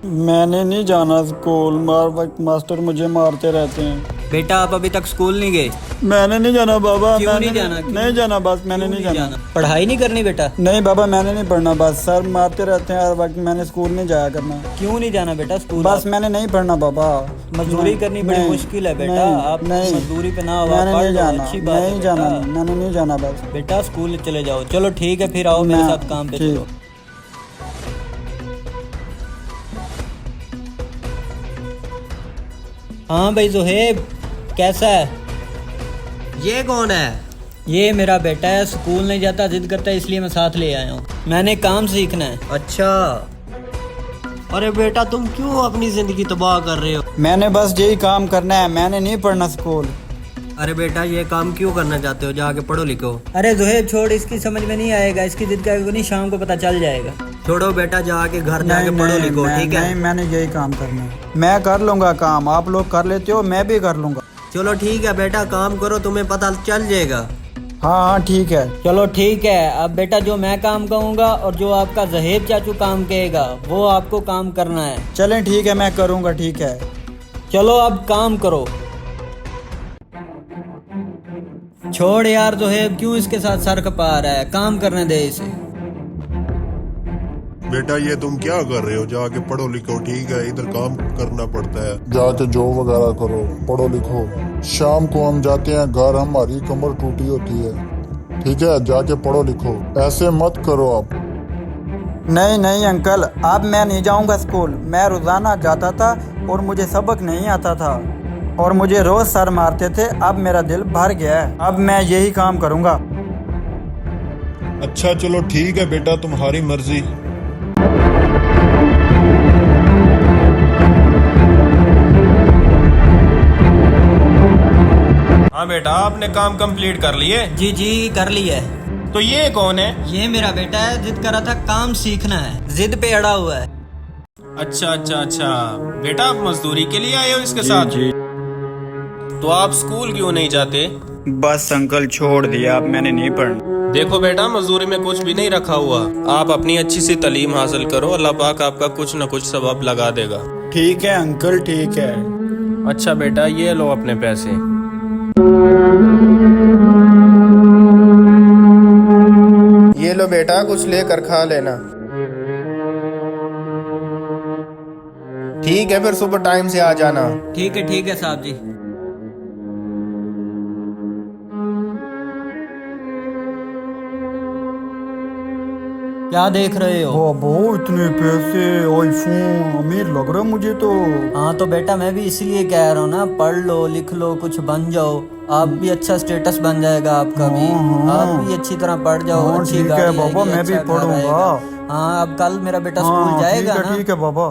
मैंने नहीं जाना स्कूल, मास्टर मुझे मारते रहते हैं। बेटा आप अभी तक स्कूल नहीं गए? मैंने नहीं जाना बाबा। क्यों मैंने नहीं जाना? नहीं जाना, बस मैंने नहीं जाना। पढ़ाई नहीं करनी बेटा? नहीं बाबा, मैंने नहीं पढ़ना, बस सर मारते रहते हैं हर वक्त। मैंने स्कूल नहीं जाया करना। क्यों नहीं जाना बेटा स्कूल? बस मैंने नहीं पढ़ना बाबा। मजदूरी करनी बड़ी मुश्किल है बेटा। आप मजदूरी पे ना मैंने नहीं जाना, अच्छी बात है नहीं जाना, बेटा। मैंने नहीं जाना बस। बेटा स्कूल चले जाओ। चलो ठीक है, फिर आओ मेरे साथ काम पे चलो। हाँ भाई जोहेब, कैसा है? ये कौन है? ये मेरा बेटा है, स्कूल नहीं जाता, जिद करता है, इसलिए मैं साथ ले आया हूँ। मैंने काम सीखना है। अच्छा, अरे बेटा तुम क्यों अपनी जिंदगी तबाह कर रहे हो? मैंने बस यही काम करना है, मैंने नहीं पढ़ना स्कूल। अरे बेटा ये काम क्यों करना चाहते हो? जाके पढ़ो लिखो। अरे जोहेब छोड़, इसकी समझ में नहीं आएगा, इसकी जिद का नहीं, शाम को पता चल जाएगा। छोड़ो बेटा, जाके घर जाके पढ़ो लिखो, ठीक है? नहीं, मैंने यही काम करना है। मैं कर लूंगा काम, आप लोग कर लेते हो, मैं भी कर लूंगा। चलो ठीक है बेटा, काम करो, तुम्हें पता चल जाएगा। हाँ हाँ ठीक है। चलो ठीक है। अब बेटा जो मैं काम कहूँगा और जो आपका जहेब चाचू काम कहेगा वो आपको काम करना है। चलें ठीक है, मैं करूँगा, ठीक है। चलो अब काम करो। छोड़ यार जोहेब, क्यों इसके साथ सर खपा रहा है? काम करने दे इसे। बेटा ये तुम क्या कर रहे हो? जाके पढ़ो लिखो, ठीक है? इधर काम करना पड़ता है। जाके जॉब वगैरह करो, पढ़ो लिखो। शाम को हम जाते हैं घर, हमारी कमर टूटी होती है, ठीक है? जाके पढ़ो लिखो, ऐसे मत करो आप। नहीं नहीं अंकल, अब मैं नहीं जाऊंगा स्कूल। मैं रोजाना जाता था और मुझे सबक नहीं आता था और मुझे रोज सर मारते थे। अब मेरा दिल भर गया है, अब मैं यही काम करूंगा। अच्छा चलो ठीक है बेटा, तुम्हारी मर्जी। हाँ बेटा, आपने काम कंप्लीट कर लिए? जी जी कर ली है। तो ये कौन है? ये मेरा बेटा है, जिद कर रहा था काम सीखना है, जिद पे अड़ा हुआ है। अच्छा अच्छा अच्छा, बेटा आप मजदूरी के लिए आए हो इसके साथ? जी। तो आप स्कूल क्यों नहीं जाते? बस अंकल छोड़ दिया, अब मैंने नहीं पढ़ना। देखो बेटा, मजदूरी में कुछ भी नहीं रखा हुआ। आप अपनी अच्छी सी तालीम हासिल करो, अल्लाह पाक आपका कुछ न कुछ सबब लगा देगा। ठीक है अंकल, ठीक है। अच्छा बेटा, ये लो अपने पैसे। ये लो बेटा, कुछ लेकर खा लेना। ठीक है, फिर सुबह टाइम से आ जाना। ठीक है साहब जी। क्या देख रहे हो? बाबा इतने पैसे, आईफोन, अमीर लग रहा है मुझे तो। हाँ तो बेटा मैं भी इसीलिए कह रहा हूँ ना, पढ़ लो लिख लो, कुछ बन जाओ, आप भी अच्छा स्टेटस बन जाएगा आपका भी। आप भी अच्छी तरह पढ़ जाओ, अच्छी ठीक है गाड़ी बाबा, आएगी, मैं भी अच्छा घर पढ़ूंगा। आएगा। हाँ अब कल मेरा बेटा स्कूल जाएगा ना। ठीक है बाबा।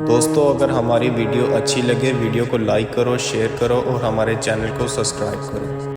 दोस्तों अगर हमारी वीडियो अच्छी लगे, वीडियो को लाइक करो, शेयर करो और हमारे चैनल को सब्सक्राइब करो।